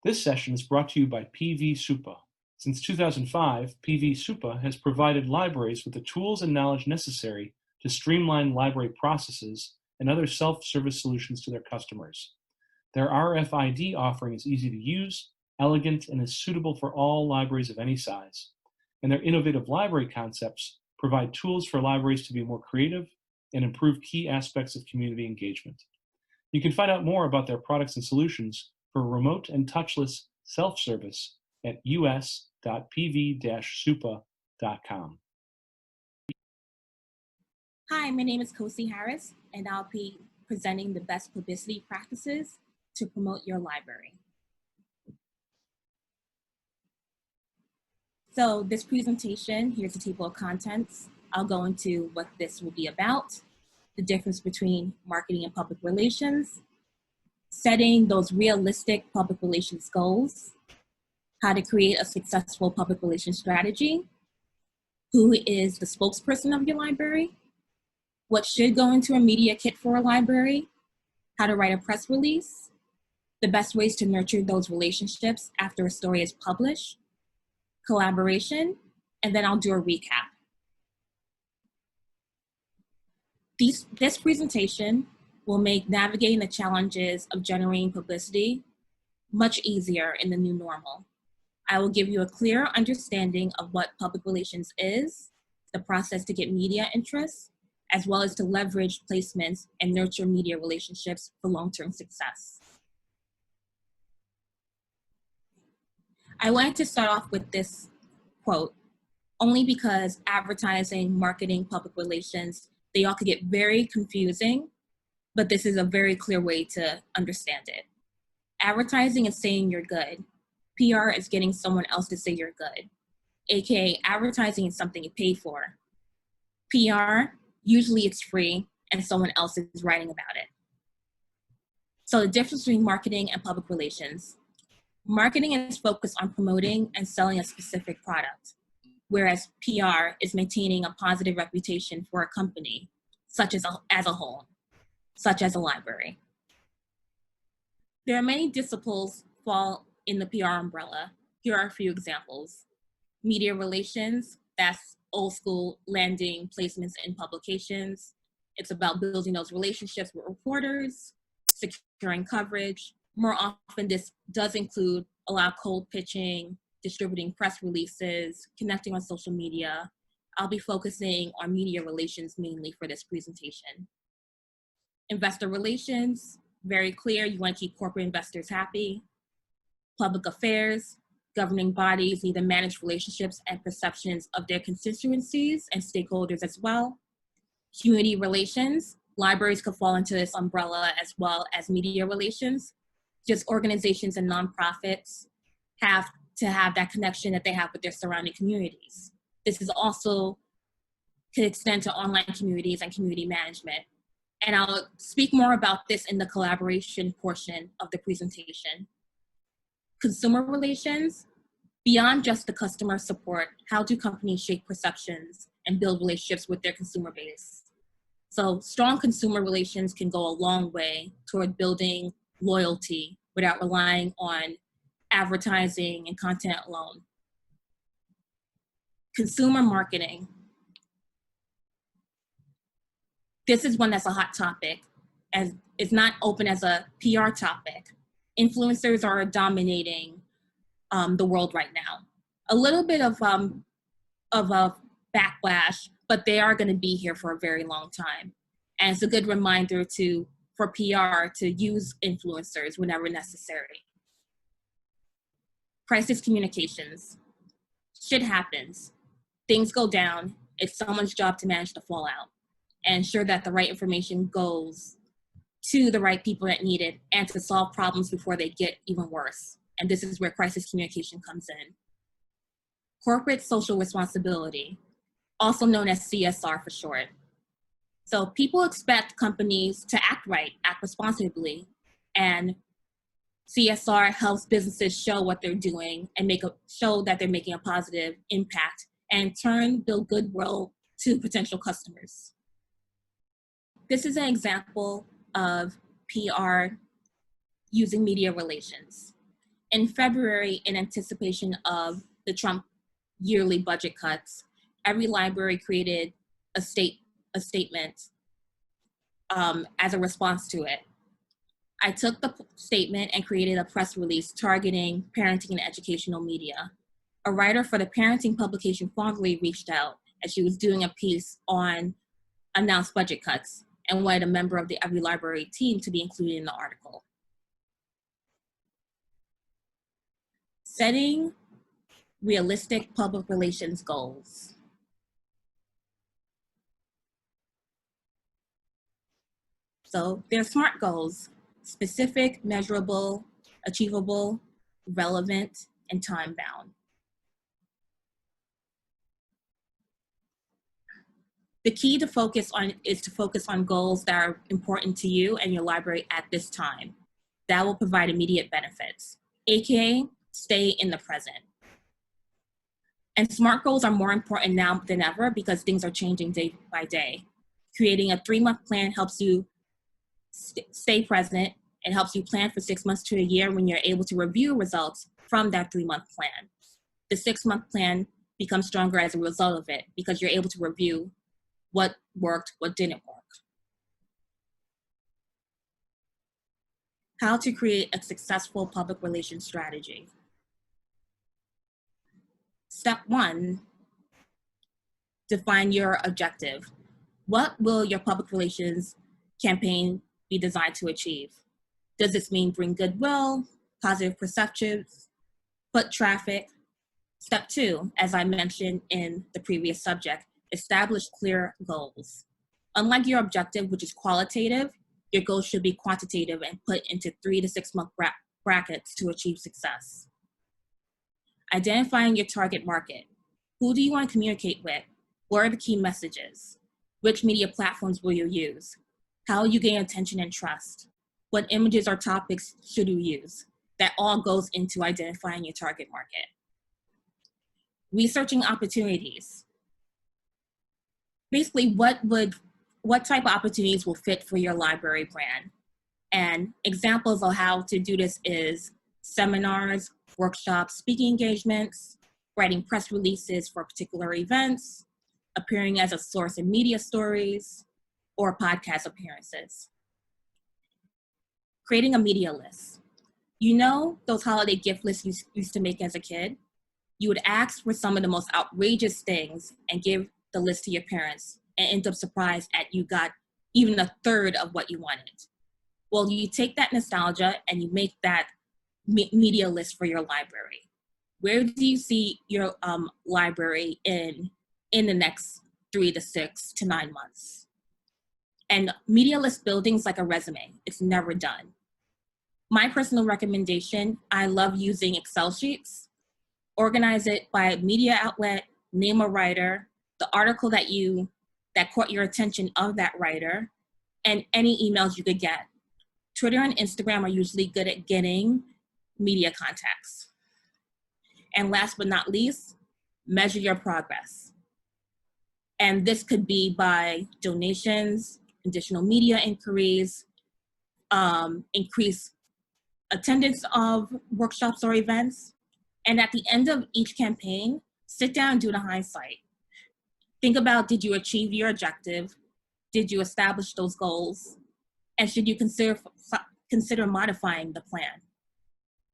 This session is brought to you by PV Supa. Since 2005, PV Supa has provided libraries with the tools and knowledge necessary to streamline library processes and other self-service solutions to their customers. Their RFID offering is easy to use, elegant, and is suitable for all libraries of any size. And their innovative library concepts provide tools for libraries to be more creative and improve key aspects of community engagement. You can find out more about their products and solutions for remote and touchless self-service at us.pv-supa.com. Hi, my name is Kosi Harris, and I'll be presenting the best publicity practices to promote your library. So this presentation, here's a table of contents. I'll go into what this will be about, the difference between marketing and public relations, setting those realistic public relations goals, how to create a successful public relations strategy, who is the spokesperson of your library, what should go into a media kit for a library, how to write a press release, the best ways to nurture those relationships after a story is published, collaboration, and then I'll do a recap. This presentation will make navigating the challenges of generating publicity much easier in the new normal. I will give you a clear understanding of what public relations is, the process to get media interest, as well as to leverage placements and nurture media relationships for long-term success. I wanted to start off with this quote, only because advertising, marketing, public relations, they all could get very confusing, but this is a very clear way to understand it. Advertising is saying you're good. PR is getting someone else to say you're good. AKA advertising is something you pay for. PR, usually it's free and someone else is writing about it. So the difference between marketing and public relations. Marketing is focused on promoting and selling a specific product, whereas PR is maintaining a positive reputation for a company, such as a whole, such as a library. There are many disciplines fall in the PR umbrella. Here are a few examples. Media relations, that's old school landing placements in publications. It's about building those relationships with reporters, securing coverage. More often, this does include a lot of cold pitching, distributing press releases, connecting on social media. I'll be focusing on media relations mainly for this presentation. Investor relations, very clear, you want to keep corporate investors happy. Public affairs, governing bodies need to manage relationships and perceptions of their constituencies and stakeholders as well. Community relations, libraries could fall into this umbrella as well as media relations. Just organizations and nonprofits have to have that connection that they have with their surrounding communities. This is also could extend to online communities and community management. And I'll speak more about this in the collaboration portion of the presentation. Consumer relations, beyond just the customer support, how do companies shape perceptions and build relationships with their consumer base? So strong consumer relations can go a long way toward building loyalty without relying on advertising and content alone. Consumer marketing. This is one that's a hot topic, as it's not open as a PR topic. Influencers are dominating the world right now. A little bit of a backlash, but they are going to be here for a very long time. And it's a good reminder for PR to use influencers whenever necessary. Crisis communications. Shit happens. Things go down. It's someone's job to manage the fallout and ensure that the right information goes to the right people that need it and to solve problems before they get even worse. And this is where crisis communication comes in. Corporate social responsibility, also known as CSR for short. So people expect companies to act right, act responsibly, and CSR helps businesses show what they're doing and show that they're making a positive impact and in turn build goodwill to potential customers. This is an example of PR using media relations. In February, in anticipation of the Trump yearly budget cuts, every library created a statement as a response to it. I took the statement and created a press release targeting parenting and educational media. A writer for the parenting publication formally reached out as she was doing a piece on announced budget cuts and wanted a member of the Every Library team to be included in the article. Setting realistic public relations goals. So they're SMART goals: specific, measurable, achievable, relevant, and time-bound. The key to focus on is to focus on goals that are important to you and your library at this time. That will provide immediate benefits, aka stay in the present. And SMART goals are more important now than ever because things are changing day by day. Creating a 3-month plan helps you stay present. It helps you plan for 6 months to a year when you're able to review results from that 3-month plan. The 6-month plan becomes stronger as a result of it because you're able to review what worked, what didn't work. How to create a successful public relations strategy. Step 1, define your objective. What will your public relations campaign be designed to achieve? Does this mean bring goodwill, positive perceptions, foot traffic? Step 2, as I mentioned in the previous subject, establish clear goals. Unlike your objective, which is qualitative, your goals should be quantitative and put into 3 to 6 month brackets to achieve success. Identifying your target market. Who do you want to communicate with? What are the key messages? Which media platforms will you use? How will you gain attention and trust? What images or topics should you use? That all goes into identifying your target market. Researching opportunities. Basically, what type of opportunities will fit for your library brand? And examples of how to do this is seminars, workshops, speaking engagements, writing press releases for particular events, appearing as a source in media stories, or podcast appearances. Creating a media list. You know those holiday gift lists you used to make as a kid? You would ask for some of the most outrageous things and give the list to your parents and end up surprised at you got even a third of what you wanted. Well, you take that nostalgia and you make that media list for your library. Where do you see your library in the next 3 to 6 to 9 months? And media list building is like a resume. It's never done. My personal recommendation, I love using Excel sheets. Organize it by media outlet, name a writer, the article that caught your attention of that writer, and any emails you could get. Twitter and Instagram are usually good at getting media contacts. And last but not least, measure your progress. And this could be by donations, additional media inquiries, increase attendance of workshops or events. And at the end of each campaign, sit down and do the hindsight. Think about, did you achieve your objective? Did you establish those goals? And should you consider modifying the plan?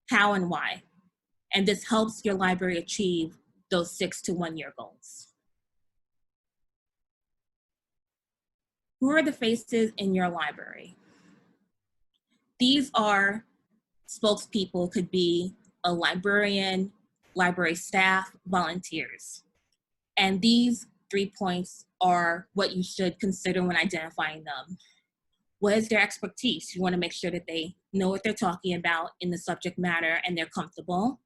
How and why? And this helps your library achieve those 6 to 1 year goals. Who are the faces in your library? These are spokespeople, could be a librarian, library staff, volunteers. And these 3 points are what you should consider when identifying them. What is their expertise? You want to make sure that they know what they're talking about in the subject matter and they're comfortable.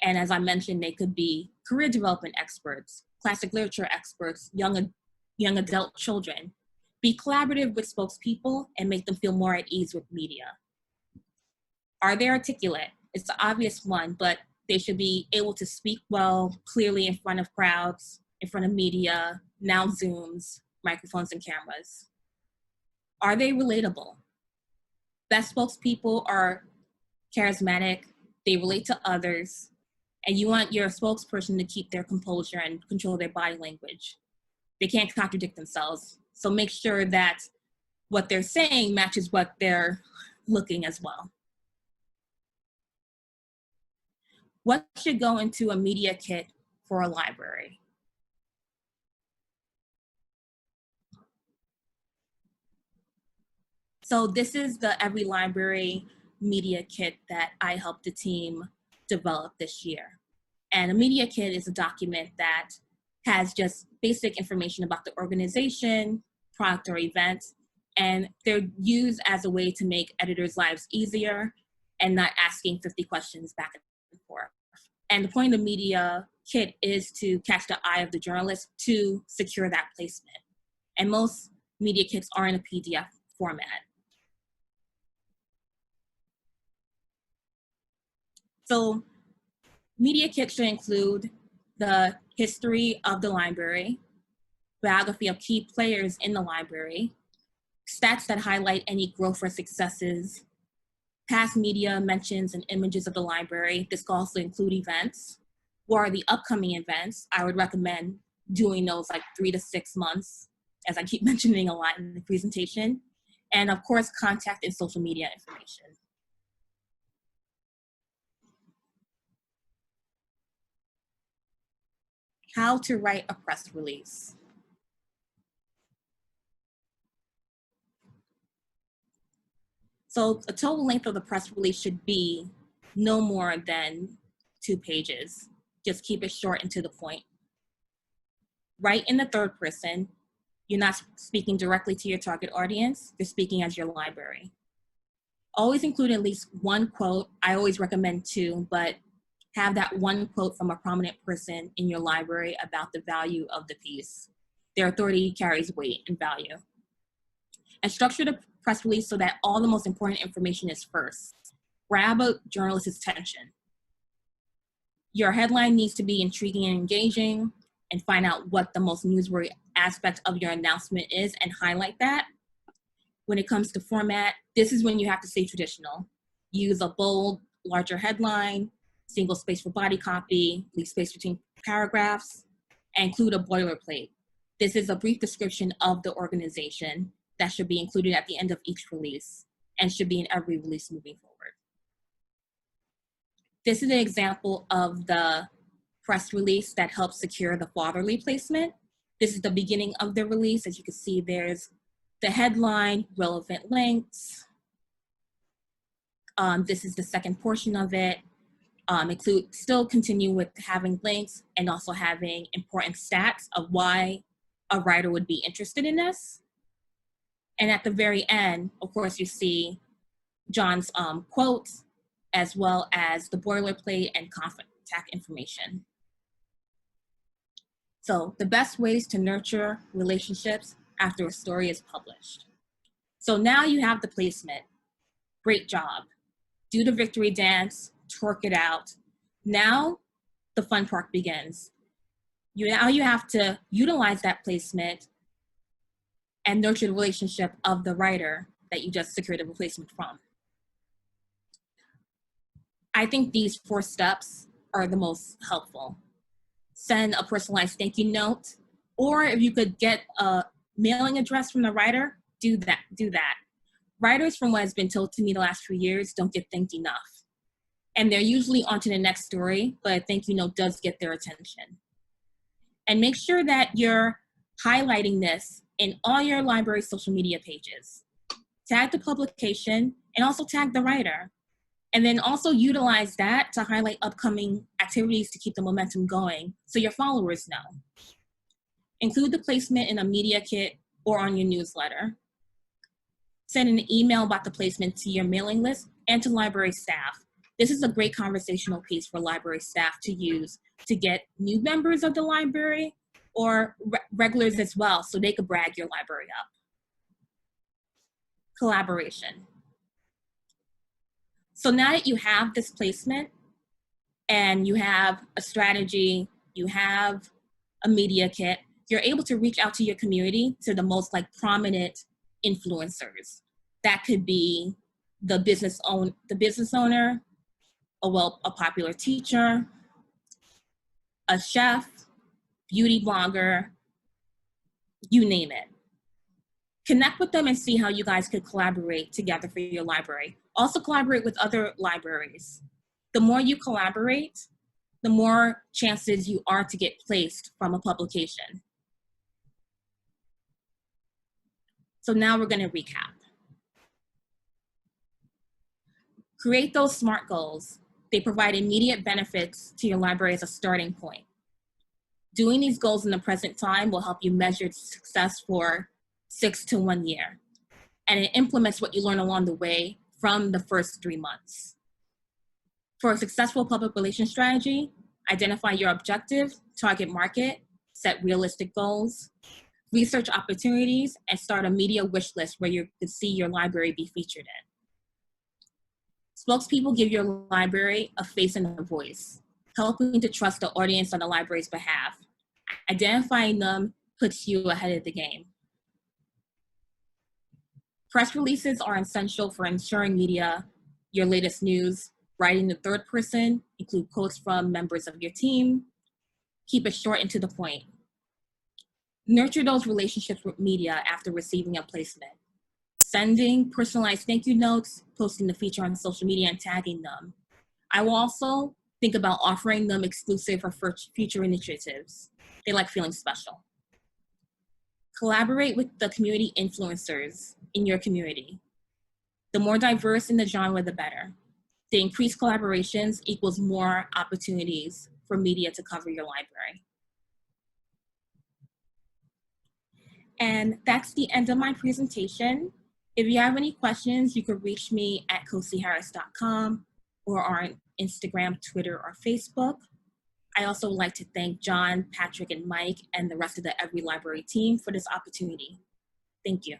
And as I mentioned, they could be career development experts, classic literature experts, young adult children. Be collaborative with spokespeople and make them feel more at ease with media. Are they articulate? It's the obvious one, but they should be able to speak well, clearly in front of crowds, in front of media, now Zooms, microphones and cameras. Are they relatable? Best spokespeople are charismatic, they relate to others, and you want your spokesperson to keep their composure and control their body language. They can't contradict themselves. So make sure that what they're saying matches what they're looking as well. What should go into a media kit for a library? So this is the Every Library media kit that I helped the team develop this year. And a media kit is a document that has just basic information about the organization, product, or event, and they're used as a way to make editors' lives easier and not asking 50 questions back and forth. And the point of the media kit is to catch the eye of the journalist to secure that placement. And most media kits are in a PDF format. So media kits should include the history of the library, biography of key players in the library, stats that highlight any growth or successes, past media mentions and images of the library. This could also include events. What are the upcoming events? I would recommend doing those like 3 to 6 months, as I keep mentioning a lot in the presentation. And of course, contact and social media information. How to write a press release. So a total length of the press release should be no more than 2 pages. Just keep it short and to the point. Write in the third person. You're not speaking directly to your target audience. You're speaking as your library. Always include at least one quote. I always recommend 2, but have that one quote from a prominent person in your library about the value of the piece. Their authority carries weight and value. And structure the press release so that all the most important information is first. Grab a journalist's attention. Your headline needs to be intriguing and engaging, and find out what the most newsworthy aspect of your announcement is and highlight that. When it comes to format, this is when you have to stay traditional. Use a bold, larger headline, single space for body copy, leave space between paragraphs, and include a boilerplate. This is a brief description of the organization that should be included at the end of each release and should be in every release moving forward. This is an example of the press release that helps secure the fatherly placement. This is the beginning of the release. As you can see, there's the headline, relevant links. This is the second portion of it. Still continue with having links and also having important stats of why a writer would be interested in this. And at the very end, of course, you see John's quotes, as well as the boilerplate and contact information. So the best ways to nurture relationships after a story is published. So now you have the placement. Great job. Do the victory dance, twerk it out. Now the fun part begins. Now you have to utilize that placement and nurture the relationship of the writer that you just secured a replacement from. I think these 4 steps are the most helpful. Send a personalized thank you note, or if you could get a mailing address from the writer, do that. Writers, from what has been told to me the last few years, don't get thanked enough. And they're usually on to the next story, but a thank you note does get their attention. And make sure that you're highlighting this in all your library social media pages. Tag the publication and also tag the writer. And then also utilize that to highlight upcoming activities to keep the momentum going so your followers know. Include the placement in a media kit or on your newsletter. Send an email about the placement to your mailing list and to library staff. This is a great conversational piece for library staff to use to get new members of the library or regulars as well, so they could brag your library up. Collaboration. So now that you have this placement and you have a strategy, you have a media kit, you're able to reach out to your community, to the most prominent influencers. That could be the business owner, a popular teacher, a chef, beauty blogger, you name it. Connect with them and see how you guys could collaborate together for your library. Also collaborate with other libraries. The more you collaborate, the more chances you are to get placed from a publication. So now we're going to recap. Create those SMART goals. They provide immediate benefits to your library as a starting point. Doing these goals in the present time will help you measure success for 6 to 1 year. And it implements what you learn along the way from the first 3 months. For a successful public relations strategy, identify your objective, target market, set realistic goals, research opportunities, and start a media wish list where you could see your library be featured in. Spokespeople give your library a face and a voice, helping to trust the audience on the library's behalf. Identifying them puts you ahead of the game. Press releases are essential for ensuring media your latest news. Writing in the third person, include quotes from members of your team. Keep it short and to the point. Nurture those relationships with media after receiving a placement. Sending personalized thank you notes, posting the feature on social media, and tagging them. I will also think about offering them exclusive or future initiatives. They like feeling special. Collaborate with the community influencers in your community. The more diverse in the genre, the better. The increased collaborations equals more opportunities for media to cover your library. And that's the end of my presentation. If you have any questions, you can reach me at kosiharris.com or on Instagram, Twitter, or Facebook. I also would like to thank John, Patrick, and Mike, and the rest of the Every Library team for this opportunity. Thank you.